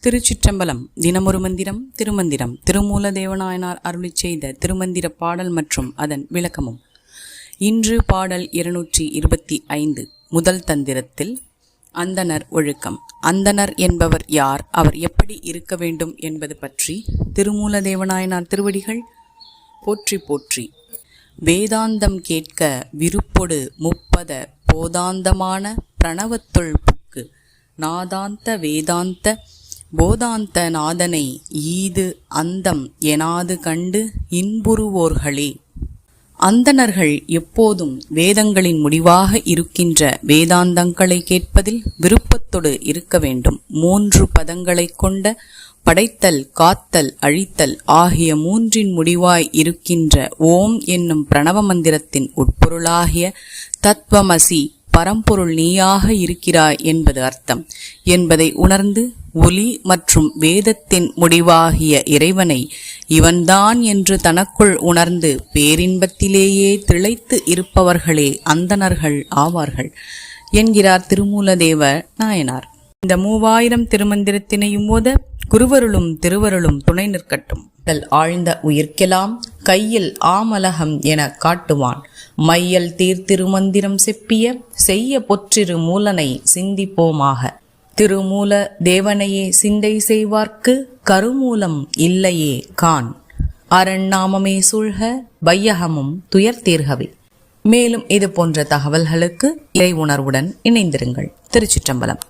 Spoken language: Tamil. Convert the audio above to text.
திருச்சிற்றம்பலம். தினமொரு மந்திரம் திருமந்திரம். திருமூல தேவநாயனார் அருளிச் செய்த திருமந்திர பாடல் மற்றும் அதன் விளக்கமும். இன்று பாடல் 225. முதல் தந்திரத்தில் அந்தணர் ஒழுக்கம். அந்தணர் என்பவர் யார், அவர் எப்படி இருக்க வேண்டும் என்பது பற்றி திருமூல தேவநாயனார் திருவடிகள் போற்றி போற்றி. வேதாந்தம் கேட்க விருப்பொடு முப்பத போதாந்தமான பிரணவத்துள் புக்கு நாதாந்த வேதாந்த போதாந்த நாதனை ஈது அந்தம் எனாது கண்டு இன்புறுவோர்களே. அந்தணர்கள் எப்போதும் வேதங்களின் முடிவாக இருக்கின்ற வேதாந்தங்களை கேட்பதில் விருப்பத்தோடு இருக்க வேண்டும். 3 பதங்களை கொண்ட படைத்தல், காத்தல், அழித்தல் ஆகிய 3 முடிவாய் இருக்கின்ற ஓம் என்னும் பிரணவ மந்திரத்தின் உட்பொருளாகிய தத்வமசி பரம்பொருள் நீயாக இருக்கிறாய் என்பது அர்த்தம் என்பதை உணர்ந்து ஒலி மற்றும் வேதத்தின் முடிவாகிய இறைவனை இவன்தான் என்று தனக்குள் உணர்ந்து பேரின்பத்திலேயே திளைத்து இருப்பவர்களே அந்தணர்கள் ஆவார்கள் என்கிறார் திருமூலதேவ நாயனார். இந்த 3000 திருமந்திரத்தினையும் ஓத குருவருளும் திருவருளும் துணை நிற்கட்டும். ஆழ்ந்த உயிர்க்கெல்லாம் கையில் ஆமலகம் என காட்டுவான் மையல் தீர்த்திருமந்திரம் செப்பிய செய்ய பொற்றிரு மூலனை சிந்திப்போமாக. திருமூல தேவனையே சிந்தை செய்வார்க்கு கருமூலம் இல்லையே கான். அரண்நாமமே சூழ்க வையகமும் துயர் தீர்கவே. மேலும் இது போன்ற தகவல்களுக்கு இறை உணர்வுடன் இணைந்திருங்கள். திருச்சிற்றம்பலம்.